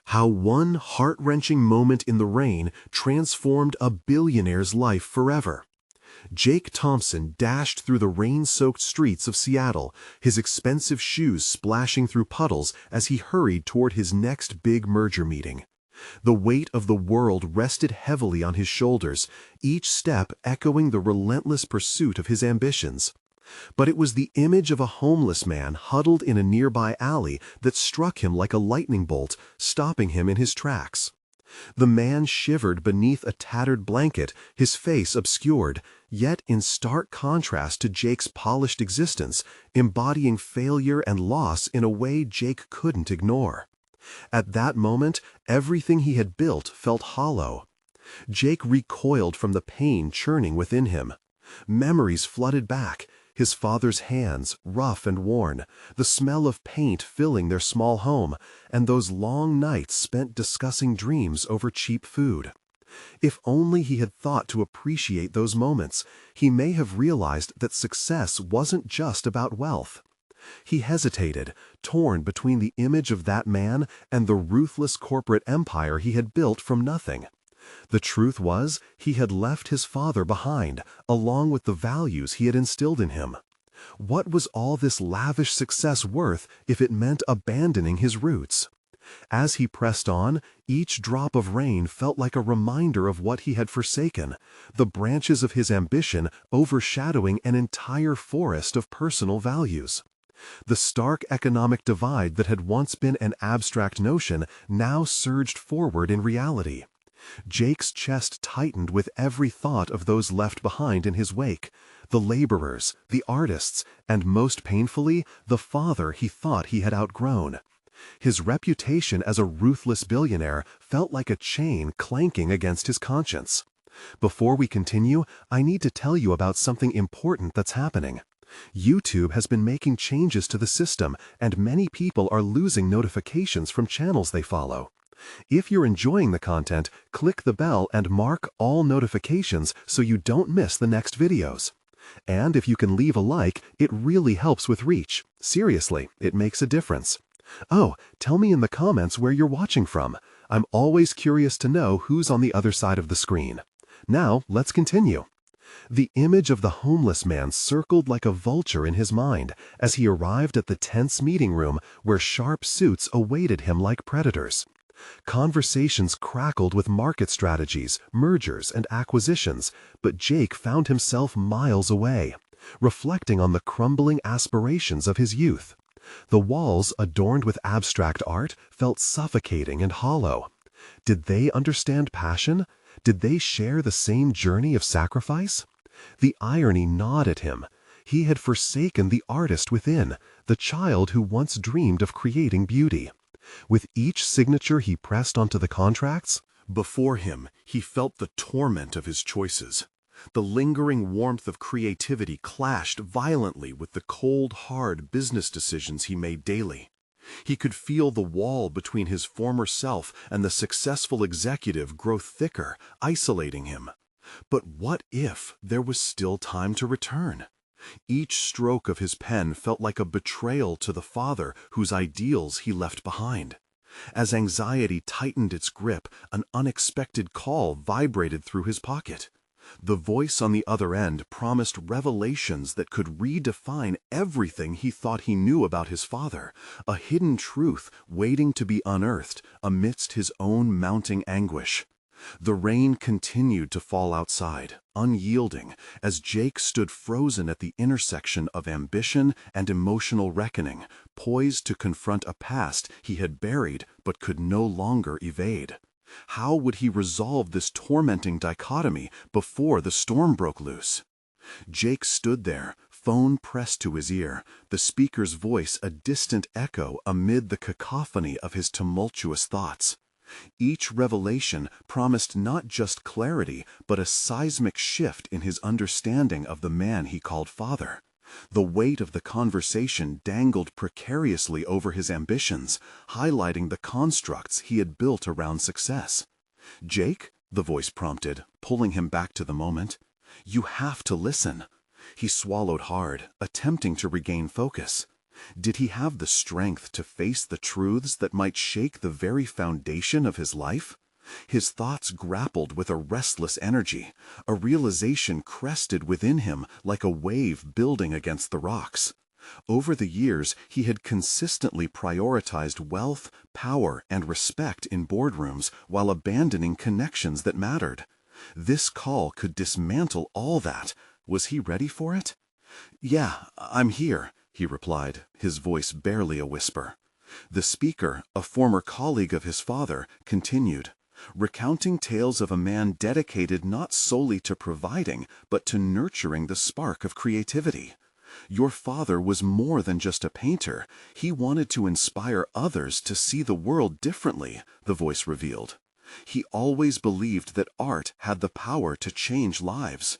How one heart-wrenching moment in the rain transformed a billionaire's life forever. Jake Thompson dashed through the rain-soaked streets of Seattle, his expensive shoes splashing through puddles as he hurried toward his next big merger meeting. The weight of the world rested heavily on his shoulders, each step echoing the relentless pursuit of his ambitions. But it was the image of a homeless man huddled in a nearby alley that struck him like a lightning bolt, stopping him in his tracks. The man shivered beneath a tattered blanket, his face obscured, yet in stark contrast to Jake's polished existence, embodying failure and loss in a way Jake couldn't ignore. At that moment, everything he had built felt hollow. Jake recoiled from the pain churning within him. Memories flooded back, his father's hands, rough and worn, the smell of paint filling their small home, and those long nights spent discussing dreams over cheap food. If only he had thought to appreciate those moments, he may have realized that success wasn't just about wealth. He hesitated, torn between the image of that man and the ruthless corporate empire he had built from nothing. The truth was, he had left his father behind, along with the values he had instilled in him. What was all this lavish success worth if it meant abandoning his roots? As he pressed on, each drop of rain felt like a reminder of what he had forsaken, the branches of his ambition overshadowing an entire forest of personal values. The stark economic divide that had once been an abstract notion now surged forward in reality. Jake's chest tightened with every thought of those left behind in his wake, the laborers, the artists, and most painfully, the father he thought he had outgrown. His reputation as a ruthless billionaire felt like a chain clanking against his conscience. Before we continue, I need to tell you about something important that's happening. YouTube has been making changes to the system, and many people are losing notifications from channels they follow. If you're enjoying the content, click the bell and mark all notifications so you don't miss the next videos. And if you can leave a like, it really helps with reach. Seriously, it makes a difference. Oh, tell me in the comments where you're watching from. I'm always curious to know who's on the other side of the screen. Now, let's continue. The image of the homeless man circled like a vulture in his mind as he arrived at the tense meeting room where sharp suits awaited him like predators. Conversations crackled with market strategies, mergers, and acquisitions, but Jake found himself miles away, reflecting on the crumbling aspirations of his youth. The walls, adorned with abstract art, felt suffocating and hollow. Did they understand passion? Did they share the same journey of sacrifice? The irony gnawed at him. He had forsaken the artist within, the child who once dreamed of creating beauty. With each signature he pressed onto the contracts, before him he felt the torment of his choices. The lingering warmth of creativity clashed violently with the cold, hard business decisions he made daily. He could feel the wall between his former self and the successful executive grow thicker, isolating him. But what if there was still time to return? Each stroke of his pen felt like a betrayal to the father whose ideals he left behind. As anxiety tightened its grip, an unexpected call vibrated through his pocket. The voice on the other end promised revelations that could redefine everything he thought he knew about his father, a hidden truth waiting to be unearthed amidst his own mounting anguish. The rain continued to fall outside, unyielding, as Jake stood frozen at the intersection of ambition and emotional reckoning, poised to confront a past he had buried but could no longer evade. How would he resolve this tormenting dichotomy before the storm broke loose? Jake stood there, phone pressed to his ear, the speaker's voice a distant echo amid the cacophony of his tumultuous thoughts. Each revelation promised not just clarity, but a seismic shift in his understanding of the man he called father. The weight of the conversation dangled precariously over his ambitions, highlighting the constructs he had built around success. "Jake," the voice prompted, pulling him back to the moment. "You have to listen." He swallowed hard, attempting to regain focus. Did he have the strength to face the truths that might shake the very foundation of his life? His thoughts grappled with a restless energy, a realization crested within him like a wave building against the rocks. Over the years, he had consistently prioritized wealth, power, and respect in boardrooms while abandoning connections that mattered. This call could dismantle all that. Was he ready for it? "Yeah, I'm here," he replied, his voice barely a whisper. The speaker, a former colleague of his father, continued, recounting tales of a man dedicated not solely to providing, but to nurturing the spark of creativity. "Your father was more than just a painter. He wanted to inspire others to see the world differently," the voice revealed. "He always believed that art had the power to change lives."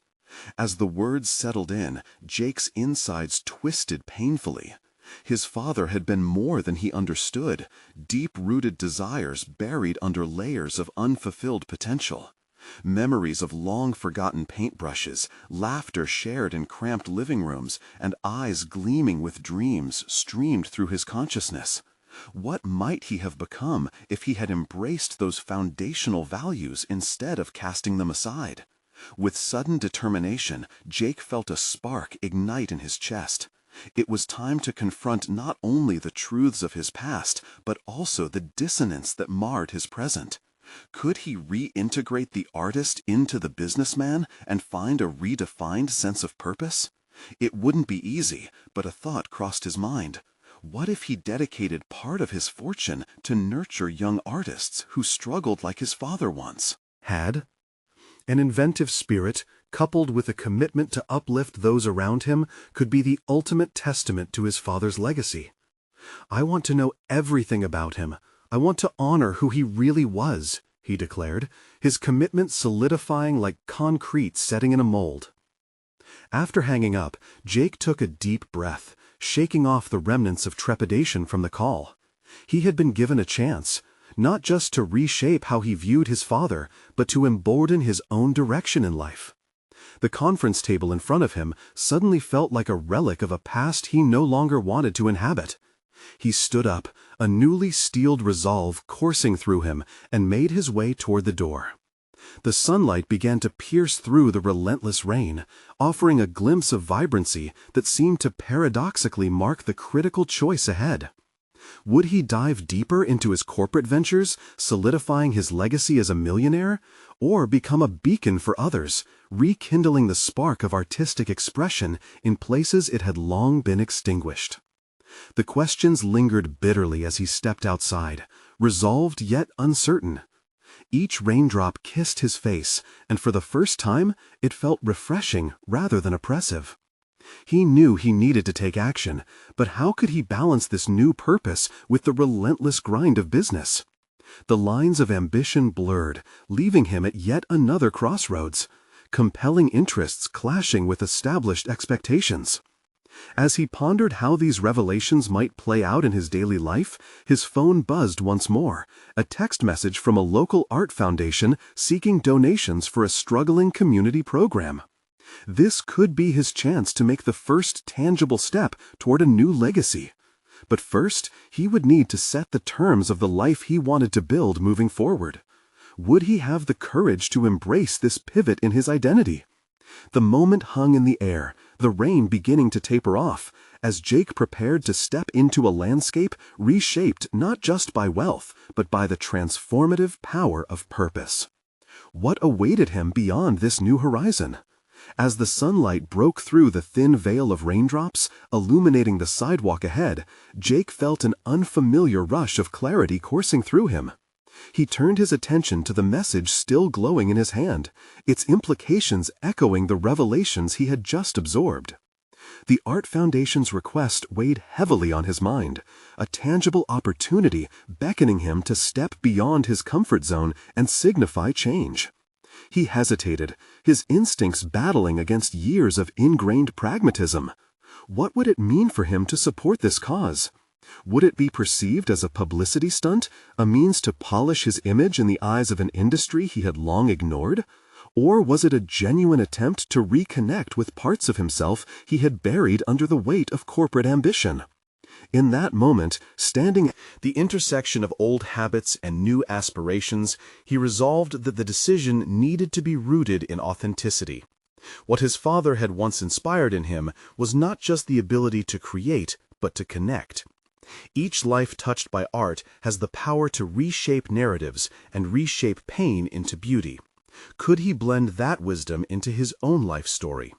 As the words settled in, Jake's insides twisted painfully. His father had been more than he understood, deep-rooted desires buried under layers of unfulfilled potential. Memories of long-forgotten paintbrushes, laughter shared in cramped living rooms, and eyes gleaming with dreams streamed through his consciousness. What might he have become if he had embraced those foundational values instead of casting them aside? With sudden determination, Jake felt a spark ignite in his chest. It was time to confront not only the truths of his past, but also the dissonance that marred his present. Could he reintegrate the artist into the businessman and find a redefined sense of purpose? It wouldn't be easy, but a thought crossed his mind. What if he dedicated part of his fortune to nurture young artists who struggled like his father once had? An inventive spirit, coupled with a commitment to uplift those around him, could be the ultimate testament to his father's legacy. "I want to know everything about him. I want to honor who he really was," he declared, his commitment solidifying like concrete setting in a mold. After hanging up, Jake took a deep breath, shaking off the remnants of trepidation from the call. He had been given a chance, not just to reshape how he viewed his father, but to embolden his own direction in life. The conference table in front of him suddenly felt like a relic of a past he no longer wanted to inhabit. He stood up, a newly steeled resolve coursing through him, and made his way toward the door. The sunlight began to pierce through the relentless rain, offering a glimpse of vibrancy that seemed to paradoxically mark the critical choice ahead. Would he dive deeper into his corporate ventures, solidifying his legacy as a millionaire, or become a beacon for others, rekindling the spark of artistic expression in places it had long been extinguished? The questions lingered bitterly as he stepped outside, resolved yet uncertain. Each raindrop kissed his face, and for the first time, it felt refreshing rather than oppressive. He knew he needed to take action, but how could he balance this new purpose with the relentless grind of business? The lines of ambition blurred, leaving him at yet another crossroads, compelling interests clashing with established expectations. As he pondered how these revelations might play out in his daily life, his phone buzzed once more, a text message from a local art foundation seeking donations for a struggling community program. This could be his chance to make the first tangible step toward a new legacy. But first, he would need to set the terms of the life he wanted to build moving forward. Would he have the courage to embrace this pivot in his identity? The moment hung in the air, the rain beginning to taper off, as Jake prepared to step into a landscape reshaped not just by wealth, but by the transformative power of purpose. What awaited him beyond this new horizon? As the sunlight broke through the thin veil of raindrops, illuminating the sidewalk ahead, Jake felt an unfamiliar rush of clarity coursing through him. He turned his attention to the message still glowing in his hand, its implications echoing the revelations he had just absorbed. The Art Foundation's request weighed heavily on his mind, a tangible opportunity beckoning him to step beyond his comfort zone and signify change. He hesitated, his instincts battling against years of ingrained pragmatism. What would it mean for him to support this cause? Would it be perceived as a publicity stunt, a means to polish his image in the eyes of an industry he had long ignored? Or was it a genuine attempt to reconnect with parts of himself he had buried under the weight of corporate ambition? In that moment, standing at the intersection of old habits and new aspirations, he resolved that the decision needed to be rooted in authenticity. What his father had once inspired in him was not just the ability to create, but to connect. Each life touched by art has the power to reshape narratives and reshape pain into beauty. Could he blend that wisdom into his own life story?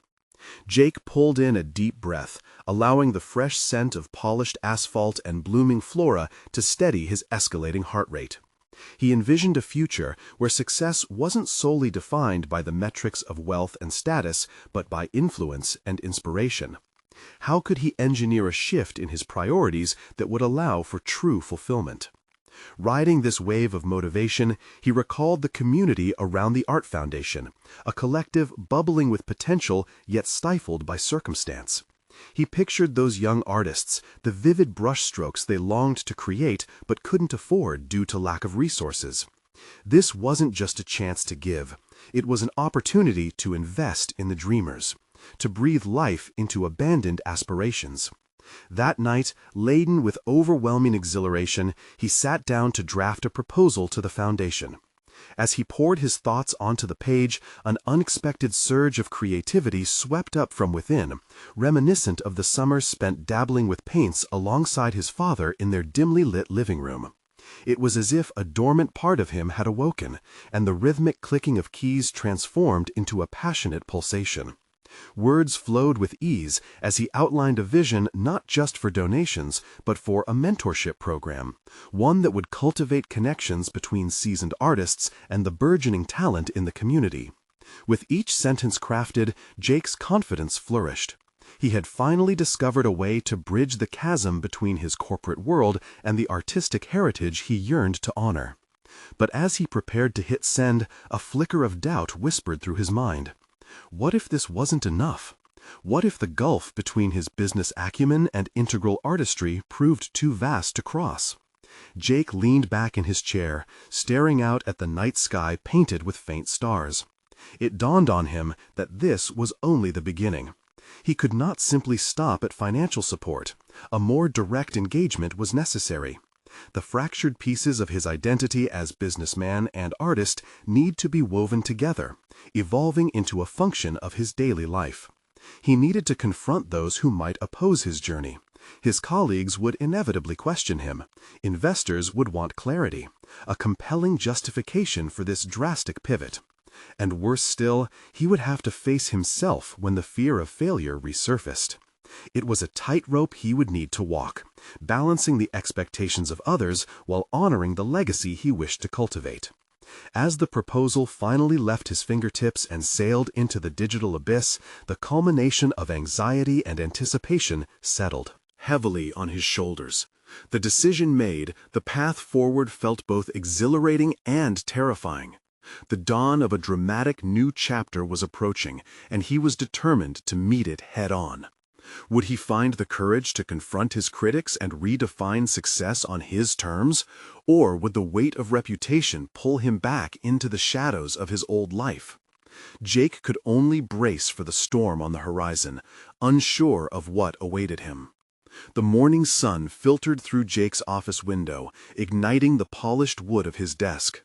Jake pulled in a deep breath, allowing the fresh scent of polished asphalt and blooming flora to steady his escalating heart rate. He envisioned a future where success wasn't solely defined by the metrics of wealth and status, but by influence and inspiration. How could he engineer a shift in his priorities that would allow for true fulfillment? Riding this wave of motivation, he recalled the community around the Art Foundation, a collective bubbling with potential yet stifled by circumstance. He pictured those young artists, the vivid brushstrokes they longed to create but couldn't afford due to lack of resources. This wasn't just a chance to give. It was an opportunity to invest in the dreamers, to breathe life into abandoned aspirations. That night, laden with overwhelming exhilaration, he sat down to draft a proposal to the foundation. As he poured his thoughts onto the page, an unexpected surge of creativity swept up from within, reminiscent of the summers spent dabbling with paints alongside his father in their dimly lit living room. It was as if a dormant part of him had awoken, and the rhythmic clicking of keys transformed into a passionate pulsation. Words flowed with ease as he outlined a vision not just for donations, but for a mentorship program, one that would cultivate connections between seasoned artists and the burgeoning talent in the community. With each sentence crafted, Jake's confidence flourished. He had finally discovered a way to bridge the chasm between his corporate world and the artistic heritage he yearned to honor. But as he prepared to hit send, a flicker of doubt whispered through his mind. What if this wasn't enough? What if the gulf between his business acumen and integral artistry proved too vast to cross? Jake leaned back in his chair, staring out at the night sky painted with faint stars. It dawned on him that this was only the beginning. He could not simply stop at financial support. A more direct engagement was necessary. The fractured pieces of his identity as businessman and artist need to be woven together, evolving into a function of his daily life. He needed to confront those who might oppose his journey. His colleagues would inevitably question him. Investors would want clarity, a compelling justification for this drastic pivot. And worse still, he would have to face himself when the fear of failure resurfaced. It was a tightrope he would need to walk, balancing the expectations of others while honoring the legacy he wished to cultivate. As the proposal finally left his fingertips and sailed into the digital abyss, the culmination of anxiety and anticipation settled heavily on his shoulders. The decision made, the path forward felt both exhilarating and terrifying. The dawn of a dramatic new chapter was approaching, and he was determined to meet it head-on. Would he find the courage to confront his critics and redefine success on his terms? Or would the weight of reputation pull him back into the shadows of his old life? Jake could only brace for the storm on the horizon, unsure of what awaited him. The morning sun filtered through Jake's office window, igniting the polished wood of his desk.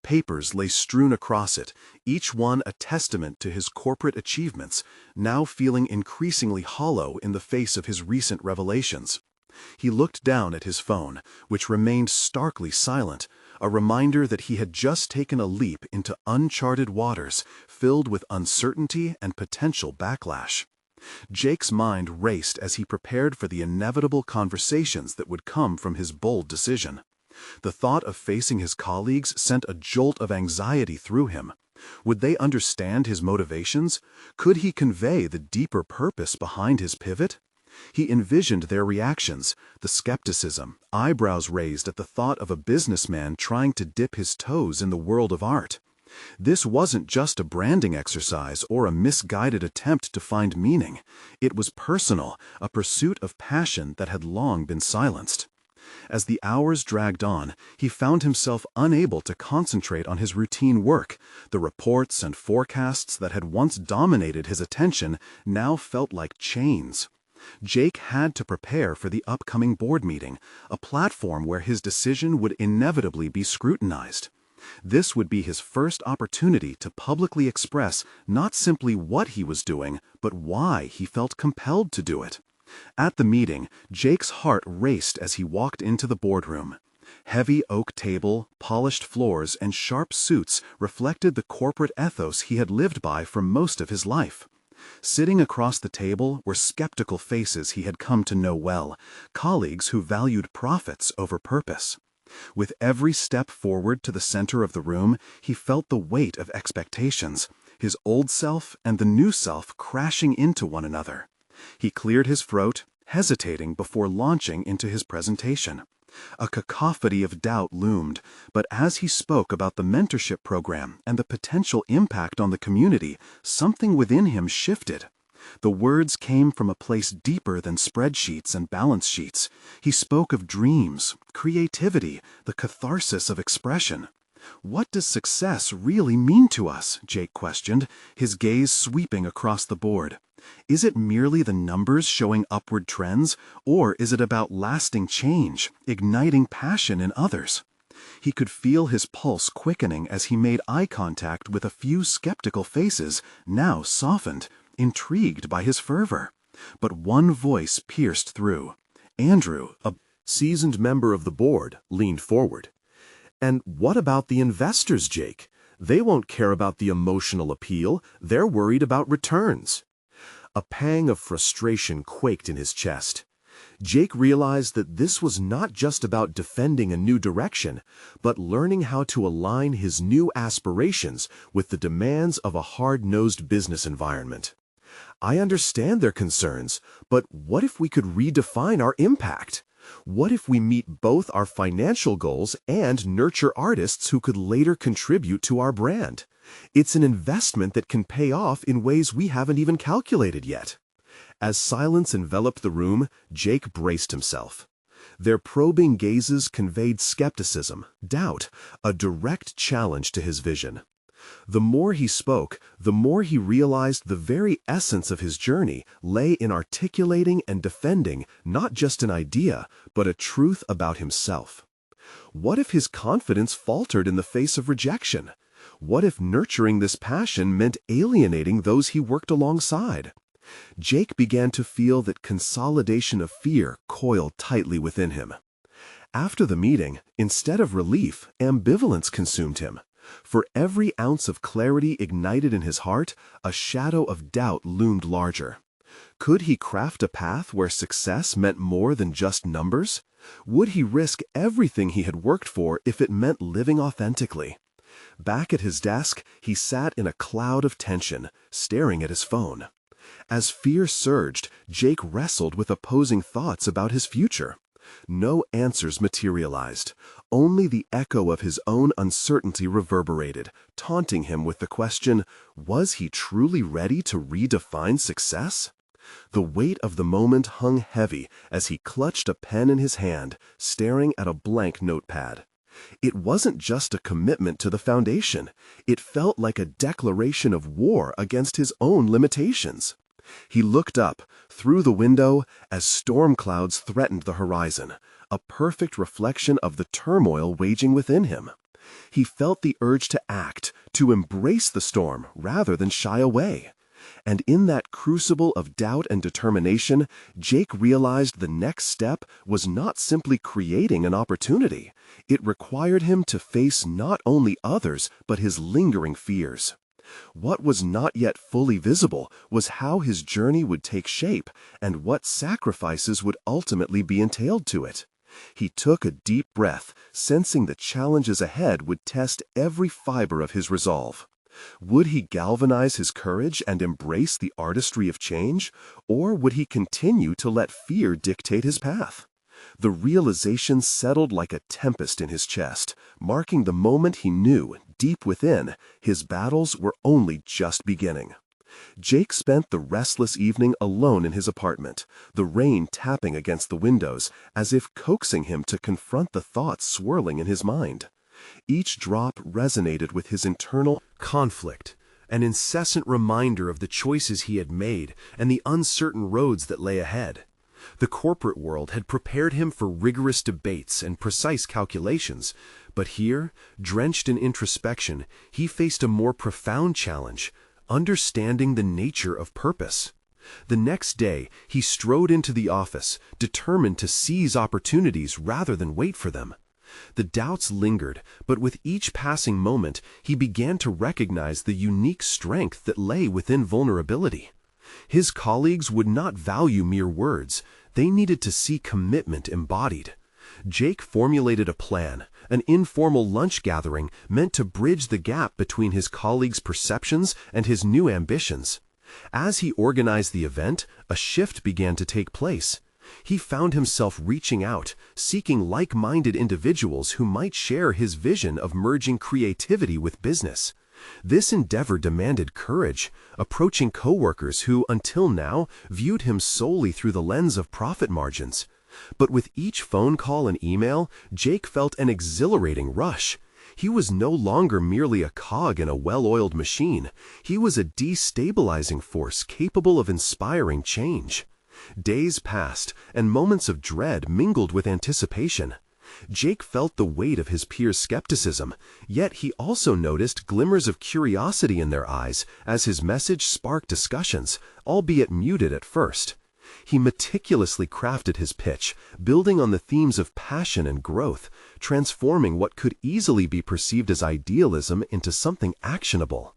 Papers lay strewn across it, each one a testament to his corporate achievements, now feeling increasingly hollow in the face of his recent revelations. He looked down at his phone, which remained starkly silent, a reminder that he had just taken a leap into uncharted waters filled with uncertainty and potential backlash. Jake's mind raced as he prepared for the inevitable conversations that would come from his bold decision. The thought of facing his colleagues sent a jolt of anxiety through him. Would they understand his motivations? Could he convey the deeper purpose behind his pivot? He envisioned their reactions, the skepticism, eyebrows raised at the thought of a businessman trying to dip his toes in the world of art. This wasn't just a branding exercise or a misguided attempt to find meaning. It was personal, a pursuit of passion that had long been silenced. As the hours dragged on, he found himself unable to concentrate on his routine work. The reports and forecasts that had once dominated his attention now felt like chains. Jake had to prepare for the upcoming board meeting, a platform where his decision would inevitably be scrutinized. This would be his first opportunity to publicly express not simply what he was doing, but why he felt compelled to do it. At the meeting, Jake's heart raced as he walked into the boardroom. Heavy oak table, polished floors, and sharp suits reflected the corporate ethos he had lived by for most of his life. Sitting across the table were skeptical faces he had come to know well, colleagues who valued profits over purpose. With every step forward to the center of the room, he felt the weight of expectations, his old self and the new self crashing into one another. He cleared his throat, hesitating before launching into his presentation. A cacophony of doubt loomed, but as he spoke about the mentorship program and the potential impact on the community, something within him shifted. The words came from a place deeper than spreadsheets and balance sheets. He spoke of dreams, creativity, the catharsis of expression. "What does success really mean to us?" Jake questioned, his gaze sweeping across the board. "Is it merely the numbers showing upward trends, or is it about lasting change, igniting passion in others?" He could feel his pulse quickening as he made eye contact with a few skeptical faces, now softened, intrigued by his fervor. But one voice pierced through. Andrew, a seasoned member of the board, leaned forward. "And what about the investors, Jake? They won't care about the emotional appeal. They're worried about returns." A pang of frustration quaked in his chest. Jake realized that this was not just about defending a new direction, but learning how to align his new aspirations with the demands of a hard-nosed business environment. "I understand their concerns, but what if we could redefine our impact? What if we meet both our financial goals and nurture artists who could later contribute to our brand? It's an investment that can pay off in ways we haven't even calculated yet." As silence enveloped the room, Jake braced himself. Their probing gazes conveyed skepticism, doubt, a direct challenge to his vision. The more he spoke, the more he realized the very essence of his journey lay in articulating and defending not just an idea, but a truth about himself. What if his confidence faltered in the face of rejection? What if nurturing this passion meant alienating those he worked alongside? Jake began to feel that consolidation of fear coiled tightly within him. After the meeting, instead of relief, ambivalence consumed him. For every ounce of clarity ignited in his heart, a shadow of doubt loomed larger. Could he craft a path where success meant more than just numbers? Would he risk everything he had worked for if it meant living authentically? Back at his desk, he sat in a cloud of tension, staring at his phone. As fear surged, Jake wrestled with opposing thoughts about his future. No answers materialized. Only the echo of his own uncertainty reverberated, taunting him with the question, was he truly ready to redefine success? The weight of the moment hung heavy as he clutched a pen in his hand, staring at a blank notepad. It wasn't just a commitment to the foundation. It felt like a declaration of war against his own limitations. He looked up, through the window, as storm clouds threatened the horizon, a perfect reflection of the turmoil waging within him. He felt the urge to act, to embrace the storm rather than shy away. And in that crucible of doubt and determination, Jake realized the next step was not simply creating an opportunity. It required him to face not only others, but his lingering fears. What was not yet fully visible was how his journey would take shape and what sacrifices would ultimately be entailed to it. He took a deep breath, sensing the challenges ahead would test every fiber of his resolve. Would he galvanize his courage and embrace the artistry of change, or would he continue to let fear dictate his path? The realization settled like a tempest in his chest, marking the moment he knew, deep within, his battles were only just beginning. Jake spent the restless evening alone in his apartment, the rain tapping against the windows, as if coaxing him to confront the thoughts swirling in his mind. Each drop resonated with his internal conflict, an incessant reminder of the choices he had made and the uncertain roads that lay ahead. The corporate world had prepared him for rigorous debates and precise calculations, but here, drenched in introspection, he faced a more profound challenge: understanding the nature of purpose. The next day, he strode into the office, determined to seize opportunities rather than wait for them. The doubts lingered, but with each passing moment, he began to recognize the unique strength that lay within vulnerability. His colleagues would not value mere words; they needed to see commitment embodied. Jake formulated a plan, an informal lunch gathering meant to bridge the gap between his colleagues' perceptions and his new ambitions. As he organized the event, a shift began to take place. He found himself reaching out, seeking like-minded individuals who might share his vision of merging creativity with business. This endeavor demanded courage, approaching coworkers who, until now, viewed him solely through the lens of profit margins. But with each phone call and email, Jake felt an exhilarating rush. He was no longer merely a cog in a well-oiled machine. He was a destabilizing force capable of inspiring change. Days passed, and moments of dread mingled with anticipation. Jake felt the weight of his peers' skepticism, yet he also noticed glimmers of curiosity in their eyes as his message sparked discussions, albeit muted at first. He meticulously crafted his pitch, building on the themes of passion and growth, transforming what could easily be perceived as idealism into something actionable.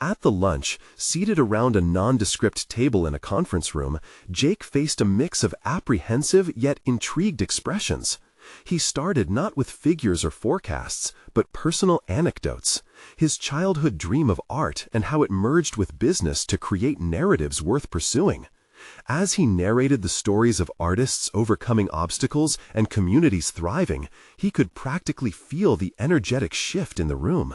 At the lunch, seated around a nondescript table in a conference room, Jake faced a mix of apprehensive yet intrigued expressions. He started not with figures or forecasts, but personal anecdotes, his childhood dream of art and how it merged with business to create narratives worth pursuing. As he narrated the stories of artists overcoming obstacles and communities thriving, he could practically feel the energetic shift in the room.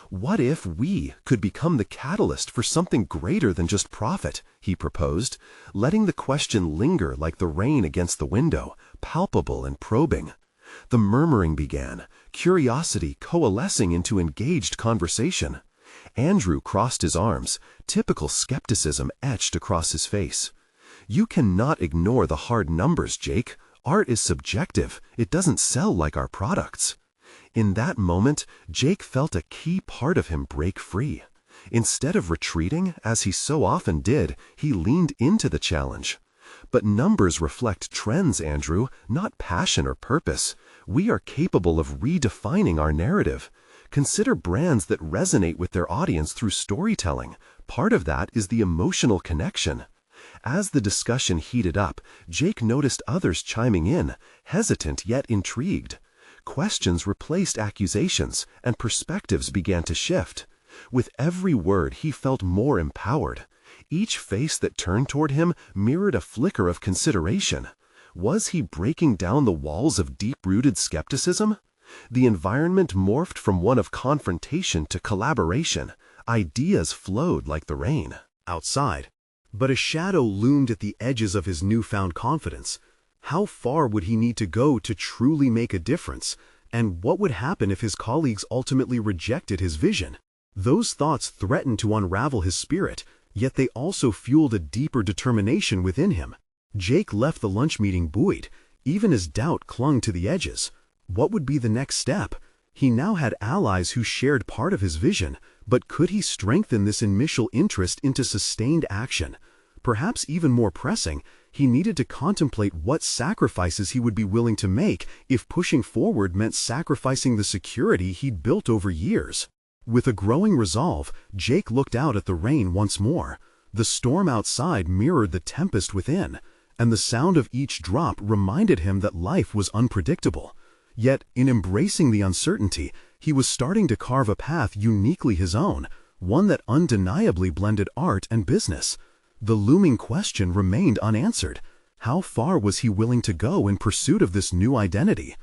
"What if we could become the catalyst for something greater than just profit?" he proposed, letting the question linger like the rain against the window, palpable and probing. The murmuring began, curiosity coalescing into engaged conversation. Andrew crossed his arms, typical skepticism etched across his face. "You cannot ignore the hard numbers, Jake. Art is subjective. It doesn't sell like our products." In that moment, Jake felt a key part of him break free. Instead of retreating, as he so often did, he leaned into the challenge. "But numbers reflect trends, Andrew, not passion or purpose. We are capable of redefining our narrative. Consider brands that resonate with their audience through storytelling. Part of that is the emotional connection." As the discussion heated up, Jake noticed others chiming in, hesitant yet intrigued. Questions replaced accusations, and perspectives began to shift. With every word, he felt more empowered. Each face that turned toward him mirrored a flicker of consideration. Was he breaking down the walls of deep-rooted skepticism? The environment morphed from one of confrontation to collaboration. Ideas flowed like the rain. Outside, but a shadow loomed at the edges of his newfound confidence. How far would he need to go to truly make a difference? And what would happen if his colleagues ultimately rejected his vision? Those thoughts threatened to unravel his spirit, yet they also fueled a deeper determination within him. Jake left the lunch meeting buoyed, even as doubt clung to the edges. What would be the next step? He now had allies who shared part of his vision, but could he strengthen this initial interest into sustained action? Perhaps even more pressing, he needed to contemplate what sacrifices he would be willing to make if pushing forward meant sacrificing the security he'd built over years. With a growing resolve, Jake looked out at the rain once more. The storm outside mirrored the tempest within, and the sound of each drop reminded him that life was unpredictable. Yet, in embracing the uncertainty, he was starting to carve a path uniquely his own, one that undeniably blended art and business. The looming question remained unanswered. How far was he willing to go in pursuit of this new identity?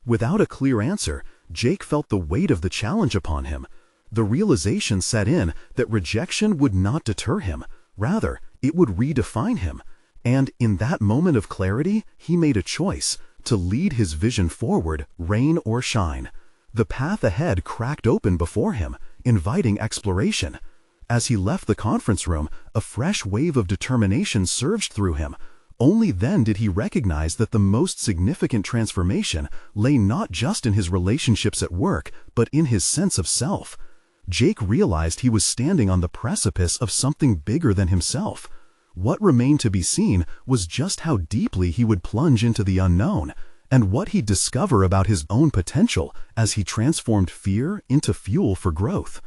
Without a clear answer, Jake felt the weight of the challenge upon him. The realization set in that rejection would not deter him. Rather, it would redefine him. And in that moment of clarity, he made a choice to lead his vision forward, rain or shine. The path ahead cracked open before him, inviting exploration. As he left the conference room, a fresh wave of determination surged through him. Only then did he recognize that the most significant transformation lay not just in his relationships at work, but in his sense of self. Jake realized he was standing on the precipice of something bigger than himself. What remained to be seen was just how deeply he would plunge into the unknown, and what he'd discover about his own potential as he transformed fear into fuel for growth.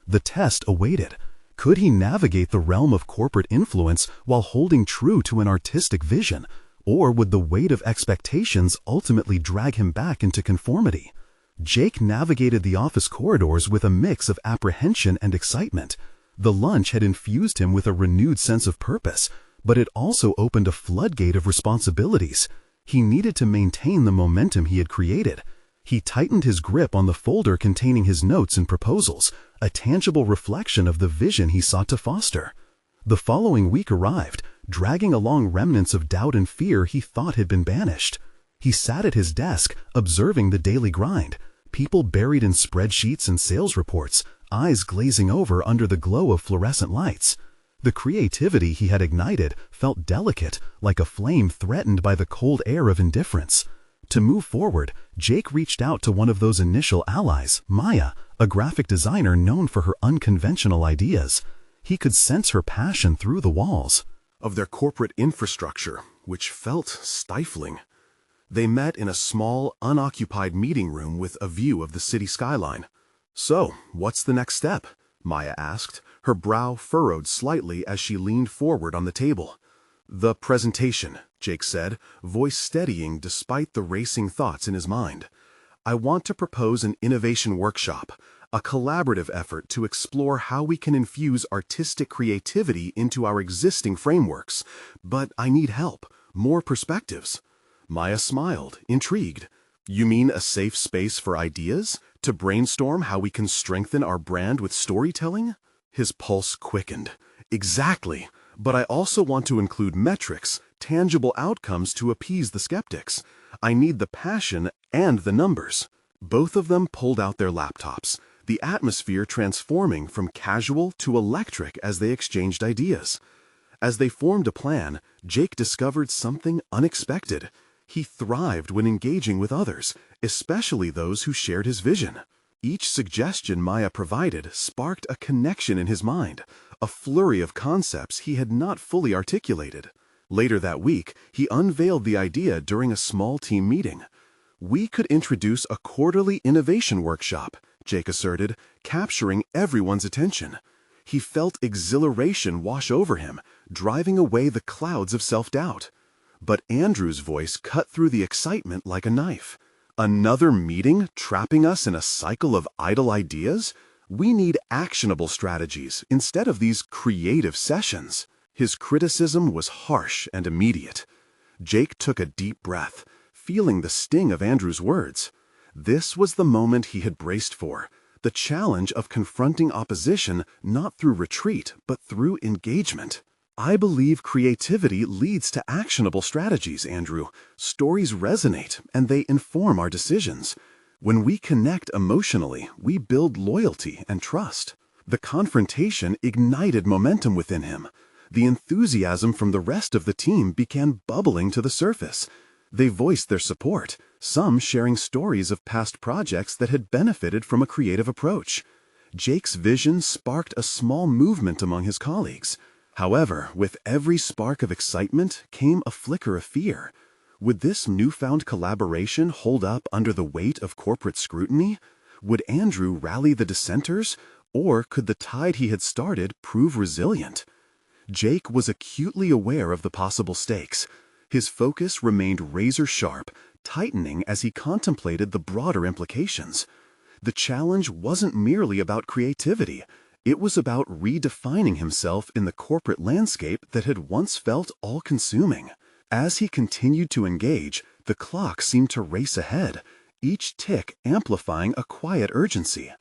The test awaited. Could he navigate the realm of corporate influence while holding true to an artistic vision, or would the weight of expectations ultimately drag him back into conformity? Jake navigated the office corridors with a mix of apprehension and excitement. The lunch had infused him with a renewed sense of purpose, but it also opened a floodgate of responsibilities. He needed to maintain the momentum he had created. He tightened his grip on the folder containing his notes and proposals, a tangible reflection of the vision he sought to foster. The following week arrived, dragging along remnants of doubt and fear he thought had been banished. He sat at his desk, observing the daily grind, people buried in spreadsheets and sales reports, eyes glazing over under the glow of fluorescent lights. The creativity he had ignited felt delicate, like a flame threatened by the cold air of indifference. To move forward, Jake reached out to one of those initial allies, Maya, a graphic designer known for her unconventional ideas. He could sense her passion through the walls of their corporate infrastructure, which felt stifling. They met in a small, unoccupied meeting room with a view of the city skyline. "So, what's the next step?" Maya asked, her brow furrowed slightly as she leaned forward on the table. "The presentation," Jake said, voice steadying despite the racing thoughts in his mind. "I want to propose an innovation workshop, a collaborative effort to explore how we can infuse artistic creativity into our existing frameworks. But I need help, more perspectives." Maya smiled, intrigued. "You mean a safe space for ideas? To brainstorm how we can strengthen our brand with storytelling?" His pulse quickened. "Exactly. But I also want to include metrics, tangible outcomes to appease the skeptics. I need the passion and the numbers." Both of them pulled out their laptops, the atmosphere transforming from casual to electric as they exchanged ideas. As they formed a plan, Jake discovered something unexpected. He thrived when engaging with others, especially those who shared his vision. Each suggestion Maya provided sparked a connection in his mind, a flurry of concepts he had not fully articulated. Later that week, he unveiled the idea during a small team meeting. "We could introduce a quarterly innovation workshop," Jake asserted, capturing everyone's attention. He felt exhilaration wash over him, driving away the clouds of self-doubt. But Andrew's voice cut through the excitement like a knife. "Another meeting trapping us in a cycle of idle ideas? We need actionable strategies instead of these creative sessions." His criticism was harsh and immediate. Jake took a deep breath, feeling the sting of Andrew's words. This was the moment he had braced for, the challenge of confronting opposition not through retreat but through engagement. "I believe creativity leads to actionable strategies, Andrew. Stories resonate, and they inform our decisions. When we connect emotionally, we build loyalty and trust." The confrontation ignited momentum within him. The enthusiasm from the rest of the team began bubbling to the surface. They voiced their support, some sharing stories of past projects that had benefited from a creative approach. Jake's vision sparked a small movement among his colleagues. However, with every spark of excitement came a flicker of fear. Would this newfound collaboration hold up under the weight of corporate scrutiny? Would Andrew rally the dissenters, or could the tide he had started prove resilient? Jake was acutely aware of the possible stakes. His focus remained razor-sharp, tightening as he contemplated the broader implications. The challenge wasn't merely about creativity. It was about redefining himself in the corporate landscape that had once felt all-consuming. As he continued to engage, the clock seemed to race ahead, each tick amplifying a quiet urgency.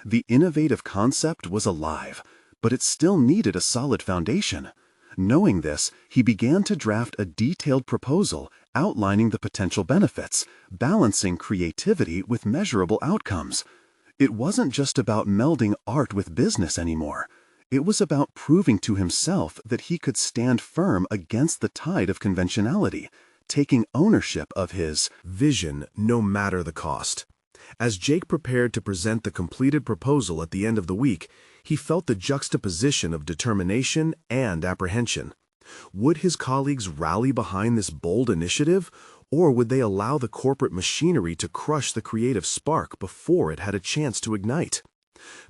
The innovative concept was alive, but it still needed a solid foundation. Knowing this, he began to draft a detailed proposal outlining the potential benefits, balancing creativity with measurable outcomes. It wasn't just about melding art with business anymore. It was about proving to himself that he could stand firm against the tide of conventionality, taking ownership of his vision no matter the cost. As Jake prepared to present the completed proposal at the end of the week, he felt the juxtaposition of determination and apprehension. Would his colleagues rally behind this bold initiative, or would they allow the corporate machinery to crush the creative spark before it had a chance to ignite?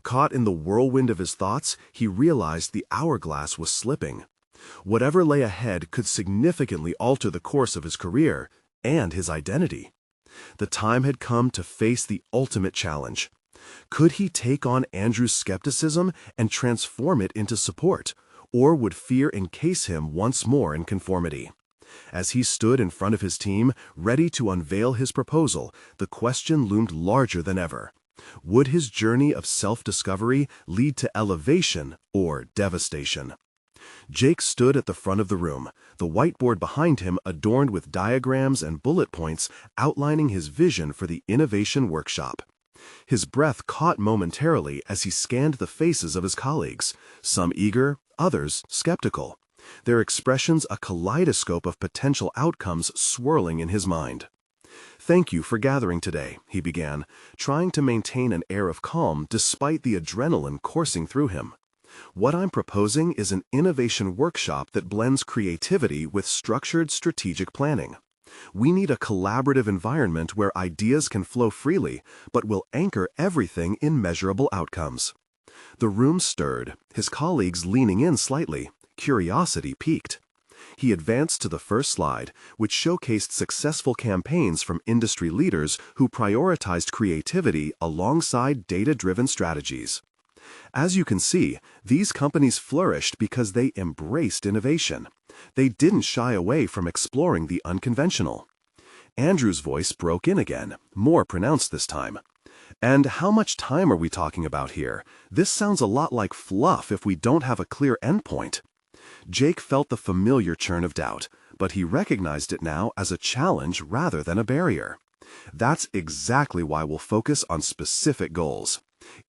Caught in the whirlwind of his thoughts, he realized the hourglass was slipping. Whatever lay ahead could significantly alter the course of his career and his identity. The time had come to face the ultimate challenge. Could he take on Andrew's skepticism and transform it into support, or would fear encase him once more in conformity? As he stood in front of his team, ready to unveil his proposal, the question loomed larger than ever. Would his journey of self-discovery lead to elevation or devastation? Jake stood at the front of the room, the whiteboard behind him adorned with diagrams and bullet points outlining his vision for the innovation workshop. His breath caught momentarily as he scanned the faces of his colleagues, some eager, others skeptical, their expressions a kaleidoscope of potential outcomes swirling in his mind. "Thank you for gathering today," he began, trying to maintain an air of calm despite the adrenaline coursing through him. "What I'm proposing is an innovation workshop that blends creativity with structured strategic planning. We need a collaborative environment where ideas can flow freely, but will anchor everything in measurable outcomes." The room stirred, his colleagues leaning in slightly, curiosity piqued. He advanced to the first slide, which showcased successful campaigns from industry leaders who prioritized creativity alongside data-driven strategies. As you can see, these companies flourished because they embraced innovation. They didn't shy away from exploring the unconventional. Andrew's voice broke in again, more pronounced this time. "And how much time are we talking about here? This sounds a lot like fluff if we don't have a clear endpoint." Jake felt the familiar churn of doubt, but he recognized it now as a challenge rather than a barrier. "That's exactly why we'll focus on specific goals.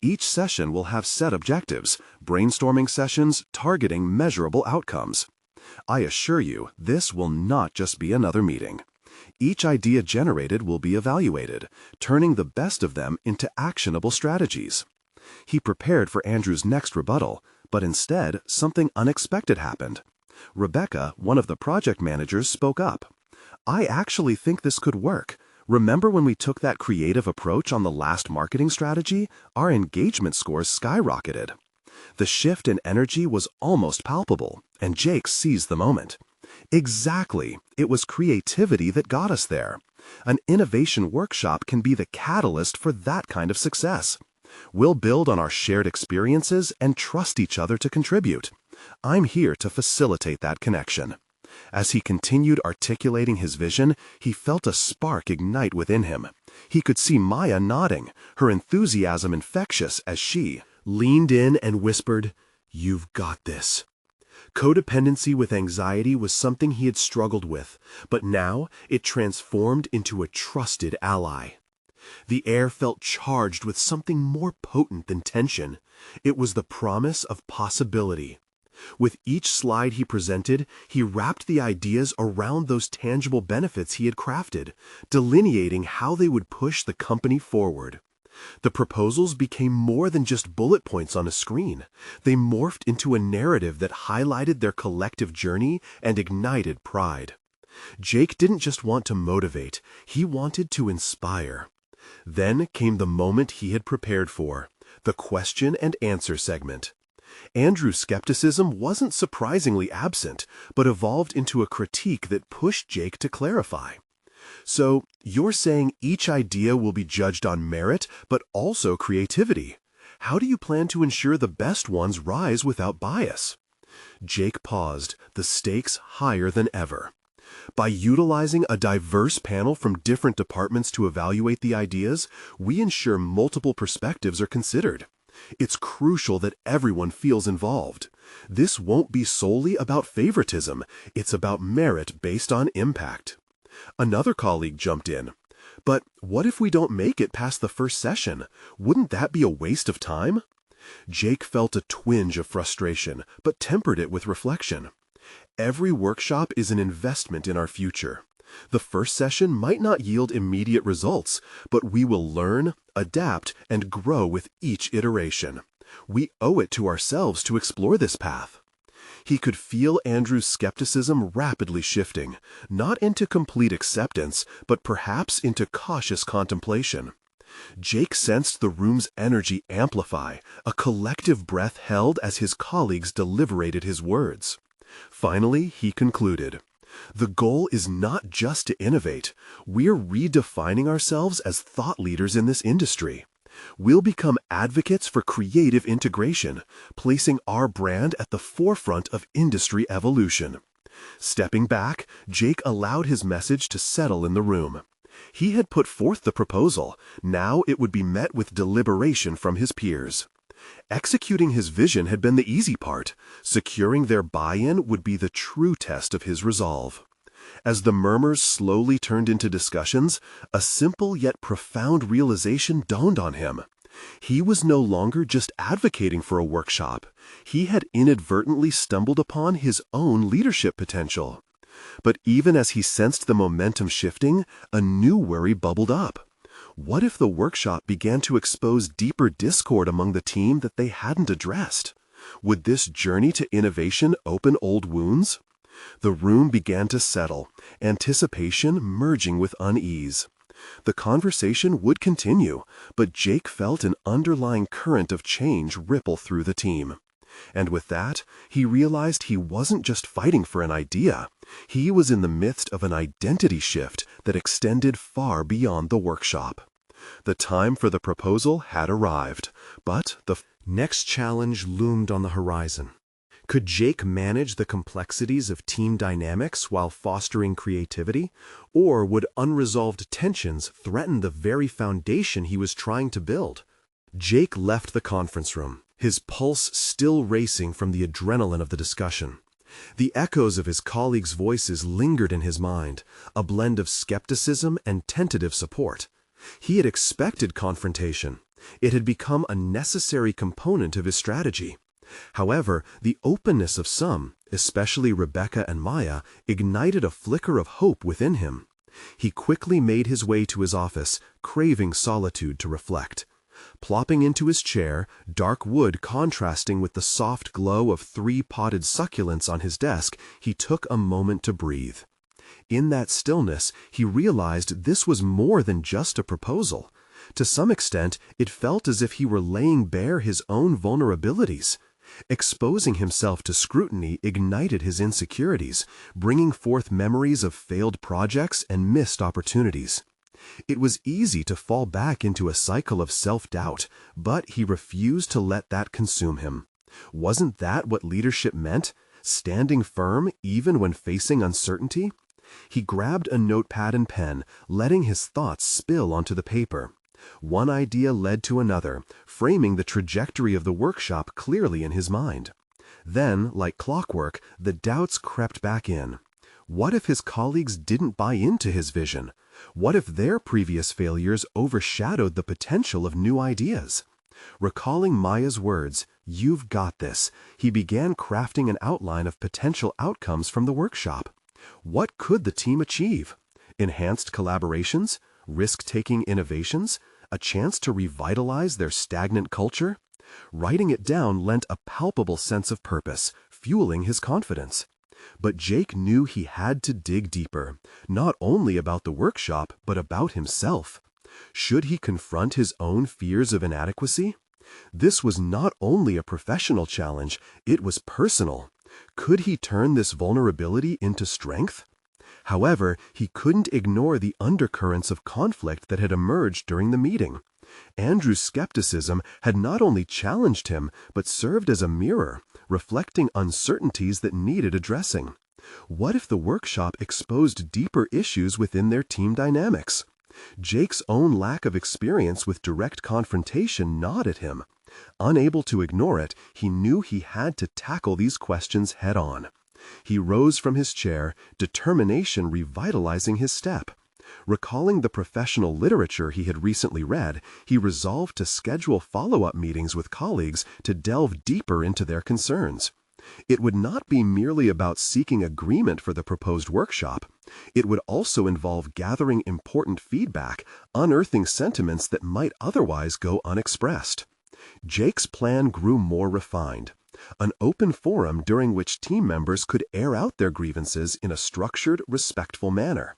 Each session will have set objectives, brainstorming sessions targeting measurable outcomes. I assure you, this will not just be another meeting. Each idea generated will be evaluated, turning the best of them into actionable strategies." He prepared for Andrew's next rebuttal, but instead, something unexpected happened. Rebecca, one of the project managers, spoke up. "I actually think this could work. Remember when we took that creative approach on the last marketing strategy? Our engagement scores skyrocketed." The shift in energy was almost palpable, and Jake seized the moment. Exactly. It was creativity that got us there. An innovation workshop can be the catalyst for that kind of success. We'll build on our shared experiences and trust each other to contribute. I'm here to facilitate that connection. As he continued articulating his vision, he felt a spark ignite within him. He could see Maya nodding, her enthusiasm infectious as she leaned in and whispered, "You've got this." Codependency with anxiety was something he had struggled with, but now it transformed into a trusted ally. The air felt charged with something more potent than tension. It was the promise of possibility. With each slide he presented, he wrapped the ideas around those tangible benefits he had crafted, delineating how they would push the company forward. The proposals became more than just bullet points on a screen. They morphed into a narrative that highlighted their collective journey and ignited pride. Jake didn't just want to motivate, he wanted to inspire. Then came the moment he had prepared for, the question and answer segment. Andrew's skepticism wasn't surprisingly absent, but evolved into a critique that pushed Jake to clarify. "So, you're saying each idea will be judged on merit, but also creativity. How do you plan to ensure the best ones rise without bias?" Jake paused, the stakes higher than ever. "By utilizing a diverse panel from different departments to evaluate the ideas, we ensure multiple perspectives are considered. It's crucial that everyone feels involved. This won't be solely about favoritism, it's about merit based on impact." Another colleague jumped in. "But what if we don't make it past the first session? Wouldn't that be a waste of time?" Jake felt a twinge of frustration, but tempered it with reflection. Every workshop is an investment in our future. The first session might not yield immediate results, but we will learn, adapt, and grow with each iteration. We owe it to ourselves to explore this path. He could feel Andrew's skepticism rapidly shifting, not into complete acceptance, but perhaps into cautious contemplation. Jake sensed the room's energy amplify, a collective breath held as his colleagues deliberated his words. Finally, he concluded, "The goal is not just to innovate. We're redefining ourselves as thought leaders in this industry. We'll become advocates for creative integration, placing our brand at the forefront of industry evolution." Stepping back, Jake allowed his message to settle in the room. He had put forth the proposal. Now it would be met with deliberation from his peers. Executing his vision had been the easy part. Securing their buy-in would be the true test of his resolve. As the murmurs slowly turned into discussions, a simple yet profound realization dawned on him. He was no longer just advocating for a workshop. He had inadvertently stumbled upon his own leadership potential. But even as he sensed the momentum shifting, a new worry bubbled up. What if the workshop began to expose deeper discord among the team that they hadn't addressed? Would this journey to innovation open old wounds? The room began to settle, anticipation merging with unease. The conversation would continue, but Jake felt an underlying current of change ripple through the team. And with that, he realized he wasn't just fighting for an idea. He was in the midst of an identity shift that extended far beyond the workshop. The time for the proposal had arrived, but the next challenge loomed on the horizon. Could Jake manage the complexities of team dynamics while fostering creativity, or would unresolved tensions threaten the very foundation he was trying to build? Jake left the conference room, his pulse still racing from the adrenaline of the discussion. The echoes of his colleagues' voices lingered in his mind, a blend of skepticism and tentative support. He had expected confrontation. It had become a necessary component of his strategy. However, the openness of some, especially Rebecca and Maya, ignited a flicker of hope within him. He quickly made his way to his office, craving solitude to reflect. Plopping into his chair, dark wood contrasting with the soft glow of 3 potted succulents on his desk, he took a moment to breathe. In that stillness, he realized this was more than just a proposal. To some extent, it felt as if he were laying bare his own vulnerabilities. Exposing himself to scrutiny ignited his insecurities, bringing forth memories of failed projects and missed opportunities. It was easy to fall back into a cycle of self-doubt, but he refused to let that consume him. Wasn't that what leadership meant? Standing firm even when facing uncertainty? He grabbed a notepad and pen, letting his thoughts spill onto the paper. One idea led to another, framing the trajectory of the workshop clearly in his mind. Then, like clockwork, the doubts crept back in. What if his colleagues didn't buy into his vision? What if their previous failures overshadowed the potential of new ideas? Recalling Maya's words, "You've got this," he began crafting an outline of potential outcomes from the workshop. What could the team achieve? Enhanced collaborations? Risk-taking innovations? A chance to revitalize their stagnant culture? Writing it down lent a palpable sense of purpose, fueling his confidence. But Jake knew he had to dig deeper, not only about the workshop, but about himself. Should he confront his own fears of inadequacy? This was not only a professional challenge, it was personal. Could he turn this vulnerability into strength? However, he couldn't ignore the undercurrents of conflict that had emerged during the meeting. Andrew's skepticism had not only challenged him, but served as a mirror, reflecting uncertainties that needed addressing. What if the workshop exposed deeper issues within their team dynamics? Jake's own lack of experience with direct confrontation gnawed at him. Unable to ignore it, he knew he had to tackle these questions head-on. He rose from his chair, determination revitalizing his step. Recalling the professional literature he had recently read, he resolved to schedule follow-up meetings with colleagues to delve deeper into their concerns. It would not be merely about seeking agreement for the proposed workshop. It would also involve gathering important feedback, unearthing sentiments that might otherwise go unexpressed. Jake's plan grew more refined. An open forum during which team members could air out their grievances in a structured, respectful manner.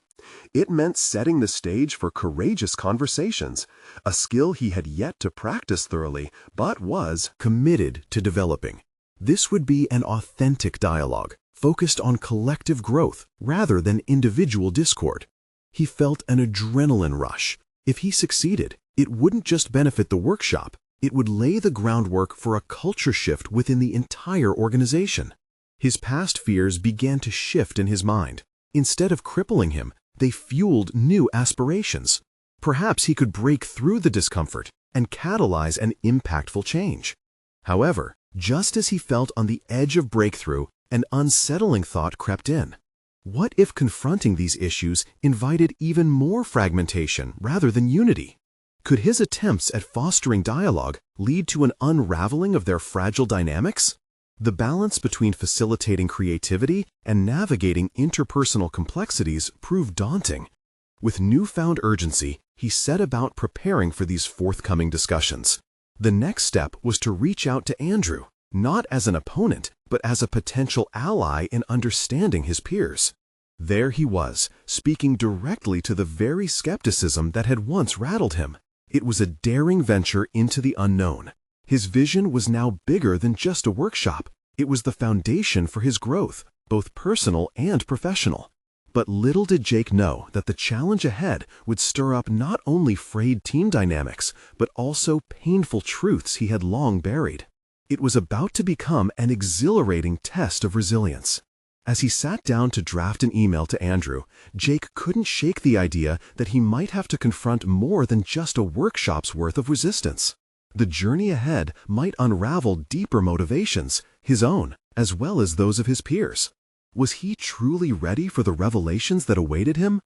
It meant setting the stage for courageous conversations, a skill he had yet to practice thoroughly, but was committed to developing. This would be an authentic dialogue, focused on collective growth rather than individual discord. He felt an adrenaline rush. If he succeeded, it wouldn't just benefit the workshop, it would lay the groundwork for a culture shift within the entire organization. His past fears began to shift in his mind. Instead of crippling him, they fueled new aspirations. Perhaps he could break through the discomfort and catalyze an impactful change. However, just as he felt on the edge of breakthrough, an unsettling thought crept in. What if confronting these issues invited even more fragmentation rather than unity? Could his attempts at fostering dialogue lead to an unraveling of their fragile dynamics? The balance between facilitating creativity and navigating interpersonal complexities proved daunting. With newfound urgency, he set about preparing for these forthcoming discussions. The next step was to reach out to Andrew, not as an opponent, but as a potential ally in understanding his peers. There he was, speaking directly to the very skepticism that had once rattled him. It was a daring venture into the unknown. His vision was now bigger than just a workshop. It was the foundation for his growth, both personal and professional. But little did Jake know that the challenge ahead would stir up not only frayed team dynamics, but also painful truths he had long buried. It was about to become an exhilarating test of resilience. As he sat down to draft an email to Andrew, Jake couldn't shake the idea that he might have to confront more than just a workshop's worth of resistance. The journey ahead might unravel deeper motivations, his own, as well as those of his peers. Was he truly ready for the revelations that awaited him?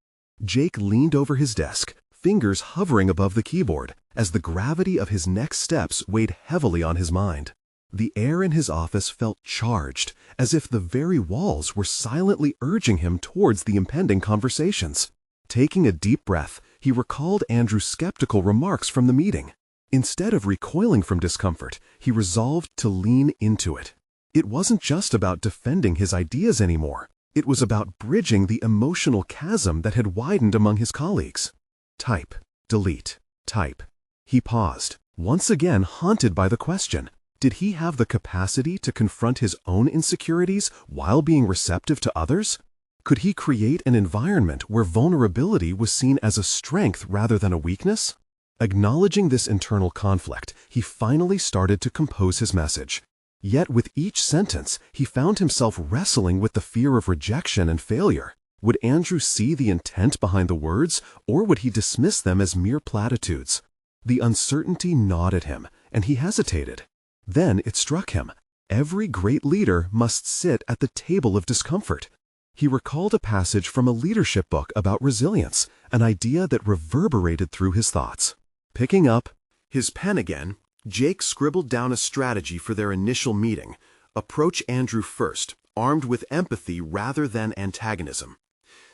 Jake leaned over his desk, fingers hovering above the keyboard, as the gravity of his next steps weighed heavily on his mind. The air in his office felt charged, as if the very walls were silently urging him towards the impending conversations. Taking a deep breath, he recalled Andrew's skeptical remarks from the meeting. Instead of recoiling from discomfort, he resolved to lean into it. It wasn't just about defending his ideas anymore. It was about bridging the emotional chasm that had widened among his colleagues. Type, delete, type. He paused, once again haunted by the question. Did he have the capacity to confront his own insecurities while being receptive to others? Could he create an environment where vulnerability was seen as a strength rather than a weakness? Acknowledging this internal conflict, he finally started to compose his message. Yet with each sentence, he found himself wrestling with the fear of rejection and failure. Would Andrew see the intent behind the words, or would he dismiss them as mere platitudes? The uncertainty gnawed at him, and he hesitated. Then it struck him. Every great leader must sit at the table of discomfort. He recalled a passage from a leadership book about resilience, an idea that reverberated through his thoughts. Picking up his pen again, Jake scribbled down a strategy for their initial meeting. Approach Andrew first, armed with empathy rather than antagonism.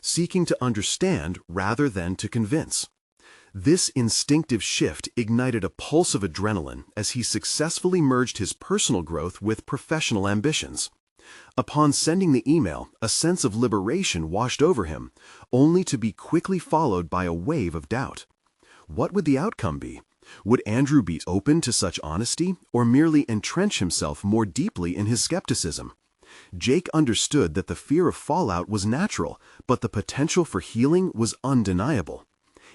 Seeking to understand rather than to convince. This instinctive shift ignited a pulse of adrenaline as he successfully merged his personal growth with professional ambitions. Upon sending the email, a sense of liberation washed over him, only to be quickly followed by a wave of doubt. What would the outcome be? Would Andrew be open to such honesty, or merely entrench himself more deeply in his skepticism? Jake understood that the fear of fallout was natural, but the potential for healing was undeniable.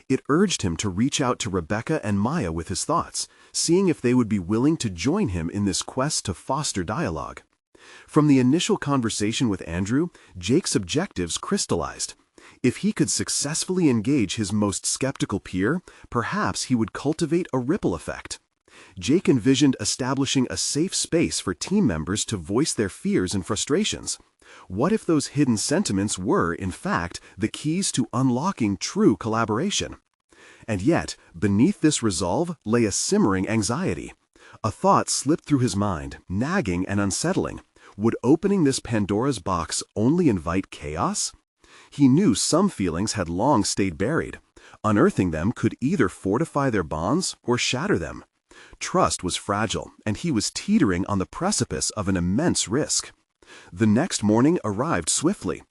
It urged him to reach out to Rebecca and Maya with his thoughts, seeing if they would be willing to join him in this quest to foster dialogue. From the initial conversation with Andrew, Jake's objectives crystallized. If he could successfully engage his most skeptical peer, perhaps he would cultivate a ripple effect. Jake envisioned establishing a safe space for team members to voice their fears and frustrations, What if those hidden sentiments were, in fact, the keys to unlocking true collaboration? And yet, beneath this resolve lay a simmering anxiety. A thought slipped through his mind, nagging and unsettling. Would opening this Pandora's box only invite chaos? He knew some feelings had long stayed buried. Unearthing them could either fortify their bonds or shatter them. Trust was fragile, and he was teetering on the precipice of an immense risk. The next morning arrived swiftly.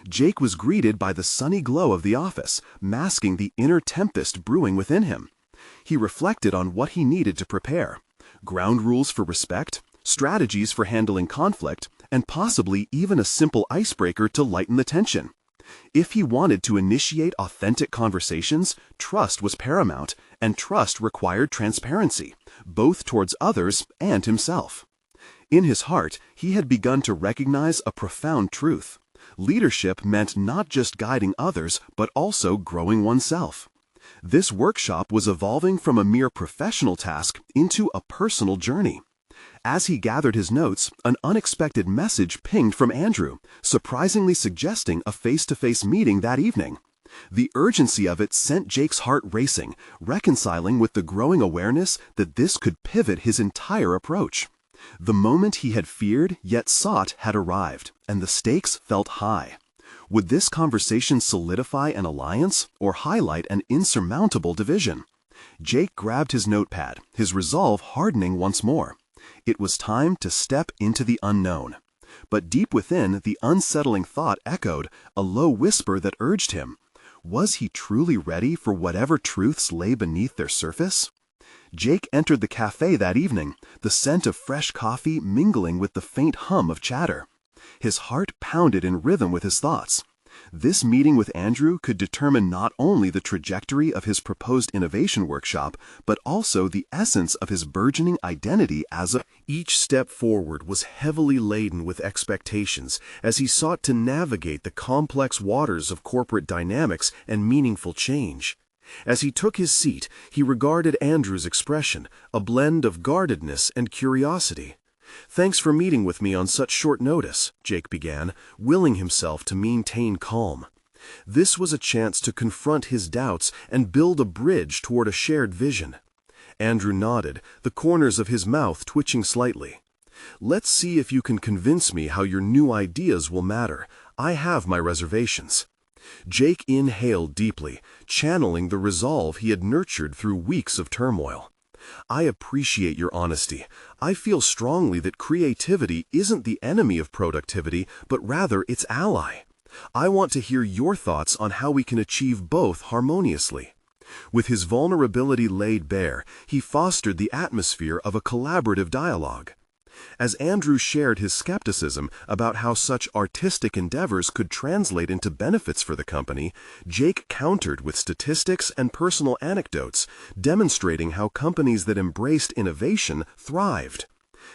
Jake was greeted by the sunny glow of the office, masking the inner tempest brewing within him. He reflected on what he needed to prepare: ground rules for respect, strategies for handling conflict, and possibly even a simple icebreaker to lighten the tension. If he wanted to initiate authentic conversations, trust was paramount, and trust required transparency, both towards others and himself. In his heart, he had begun to recognize a profound truth. Leadership meant not just guiding others, but also growing oneself. This workshop was evolving from a mere professional task into a personal journey. As he gathered his notes, an unexpected message pinged from Andrew, surprisingly suggesting a face-to-face meeting that evening. The urgency of it sent Jake's heart racing, reconciling with the growing awareness that this could pivot his entire approach. The moment he had feared yet sought had arrived, and the stakes felt high. Would this conversation solidify an alliance or highlight an insurmountable division? Jake grabbed his notepad, his resolve hardening once more. It was time to step into the unknown. But deep within, the unsettling thought echoed, a low whisper that urged him. Was he truly ready for whatever truths lay beneath their surface? Jake entered the cafe that evening, the scent of fresh coffee mingling with the faint hum of chatter. His heart pounded in rhythm with his thoughts. This meeting with Andrew could determine not only the trajectory of his proposed innovation workshop, but also the essence of his burgeoning identity as a... Each step forward was heavily laden with expectations as he sought to navigate the complex waters of corporate dynamics and meaningful change. As he took his seat, he regarded Andrew's expression, a blend of guardedness and curiosity. "Thanks for meeting with me on such short notice," Jake began, willing himself to maintain calm. This was a chance to confront his doubts and build a bridge toward a shared vision. Andrew nodded, the corners of his mouth twitching slightly. "Let's see if you can convince me how your new ideas will matter. I have my reservations." Jake inhaled deeply, channeling the resolve he had nurtured through weeks of turmoil. "I appreciate your honesty. I feel strongly that creativity isn't the enemy of productivity, but rather its ally. I want to hear your thoughts on how we can achieve both harmoniously." With his vulnerability laid bare, he fostered the atmosphere of a collaborative dialogue. As Andrew shared his skepticism about how such artistic endeavors could translate into benefits for the company, Jake countered with statistics and personal anecdotes, demonstrating how companies that embraced innovation thrived.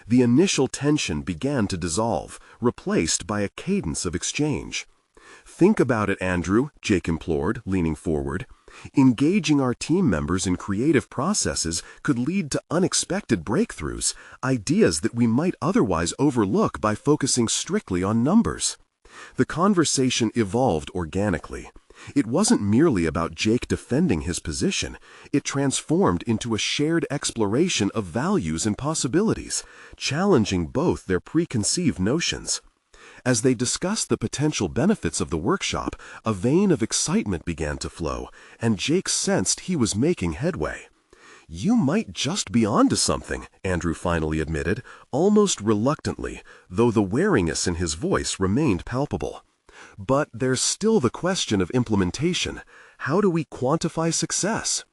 The initial tension began to dissolve, replaced by a cadence of exchange. "Think about it, Andrew," Jake implored, leaning forward. "Engaging our team members in creative processes could lead to unexpected breakthroughs, ideas that we might otherwise overlook by focusing strictly on numbers." The conversation evolved organically. It wasn't merely about Jake defending his position. It transformed into a shared exploration of values and possibilities, challenging both their preconceived notions. As they discussed the potential benefits of the workshop, a vein of excitement began to flow, and Jake sensed he was making headway. "You might just be onto something," Andrew finally admitted, almost reluctantly, though the wariness in his voice remained palpable. "But there's still the question of implementation. How do we quantify success?"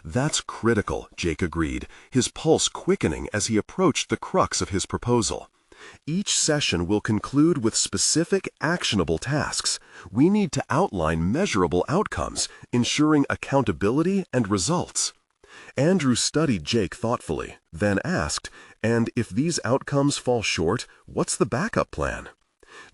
"That's critical," Jake agreed, his pulse quickening as he approached the crux of his proposal. "Each session will conclude with specific, actionable tasks. We need to outline measurable outcomes, ensuring accountability and results." Andrew studied Jake thoughtfully, then asked, "And if these outcomes fall short, what's the backup plan?"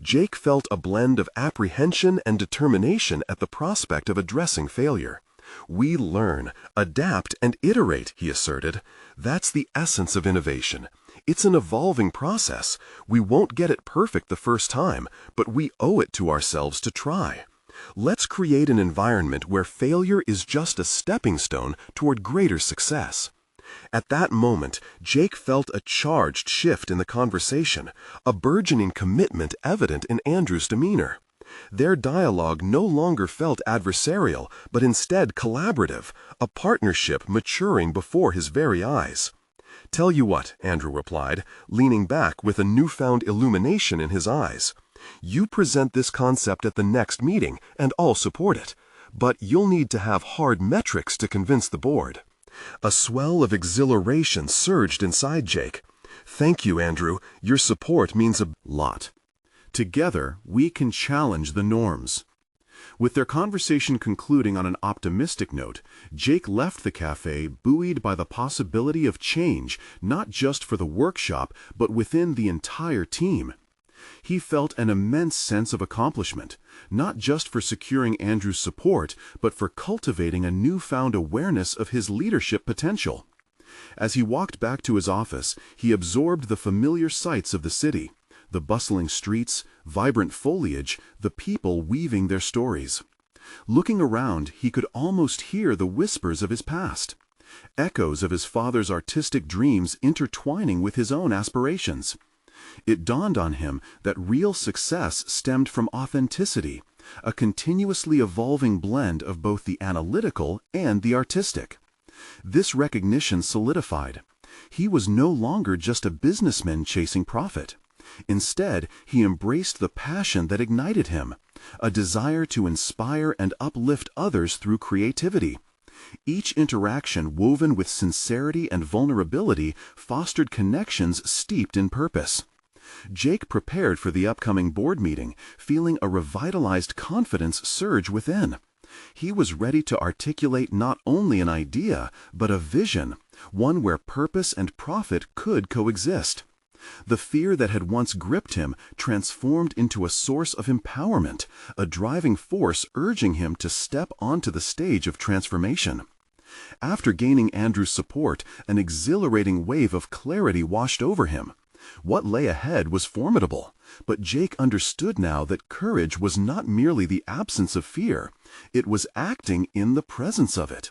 Jake felt a blend of apprehension and determination at the prospect of addressing failure. "We learn, adapt, and iterate," he asserted. "That's the essence of innovation. It's an evolving process. We won't get it perfect the first time, but we owe it to ourselves to try. Let's create an environment where failure is just a stepping stone toward greater success." At that moment, Jake felt a charged shift in the conversation, a burgeoning commitment evident in Andrew's demeanor. Their dialogue no longer felt adversarial, but instead collaborative, a partnership maturing before his very eyes. "Tell you what," Andrew replied, leaning back with a newfound illumination in his eyes. "You present this concept at the next meeting, and I'll support it. But you'll need to have hard metrics to convince the board." A swell of exhilaration surged inside Jake. "Thank you, Andrew. Your support means a lot. Together, we can challenge the norms." With their conversation concluding on an optimistic note, Jake left the cafe buoyed by the possibility of change, not just for the workshop, but within the entire team. He felt an immense sense of accomplishment, not just for securing Andrew's support, but for cultivating a newfound awareness of his leadership potential. As he walked back to his office, he absorbed the familiar sights of the city, the bustling streets, vibrant foliage, the people weaving their stories. Looking around, he could almost hear the whispers of his past, echoes of his father's artistic dreams intertwining with his own aspirations. It dawned on him that real success stemmed from authenticity, a continuously evolving blend of both the analytical and the artistic. This recognition solidified. He was no longer just a businessman chasing profit. Instead, he embraced the passion that ignited him, a desire to inspire and uplift others through creativity. Each interaction, woven with sincerity and vulnerability, fostered connections steeped in purpose. Jake prepared for the upcoming board meeting, feeling a revitalized confidence surge within. He was ready to articulate not only an idea, but a vision, one where purpose and profit could coexist. The fear that had once gripped him transformed into a source of empowerment, a driving force urging him to step onto the stage of transformation. After gaining Andrew's support, an exhilarating wave of clarity washed over him. What lay ahead was formidable, but Jake understood now that courage was not merely the absence of fear, it was acting in the presence of it.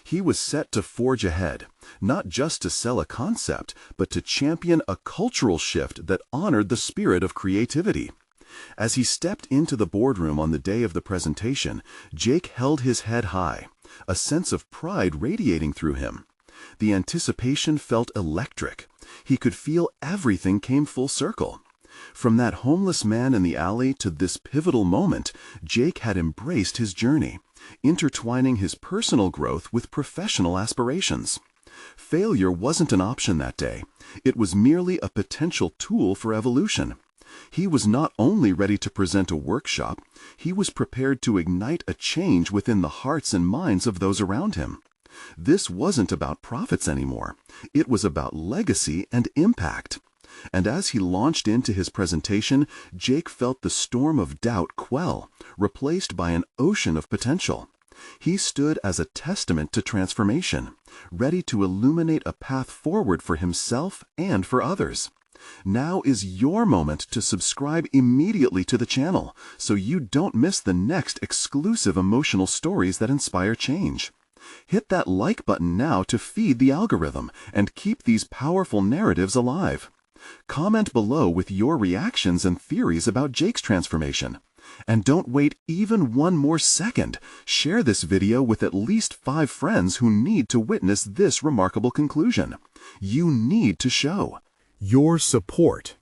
He was set to forge ahead, not just to sell a concept, but to champion a cultural shift that honored the spirit of creativity. As he stepped into the boardroom on the day of the presentation, Jake held his head high, a sense of pride radiating through him. The anticipation felt electric. He could feel everything came full circle. From that homeless man in the alley to this pivotal moment, Jake had embraced his journey, intertwining his personal growth with professional aspirations. Failure wasn't an option that day. It was merely a potential tool for evolution. He was not only ready to present a workshop, he was prepared to ignite a change within the hearts and minds of those around him. This wasn't about profits anymore. It was about legacy and impact. And as he launched into his presentation, Jake felt the storm of doubt quell, replaced by an ocean of potential. He stood as a testament to transformation, ready to illuminate a path forward for himself and for others. Now is your moment to subscribe immediately to the channel so you don't miss the next exclusive emotional stories that inspire change. Hit that like button now to feed the algorithm and keep these powerful narratives alive. Comment below with your reactions and theories about Jake's transformation. And don't wait even one more second. Share this video with at least 5 friends who need to witness this remarkable conclusion. You need to show. Your support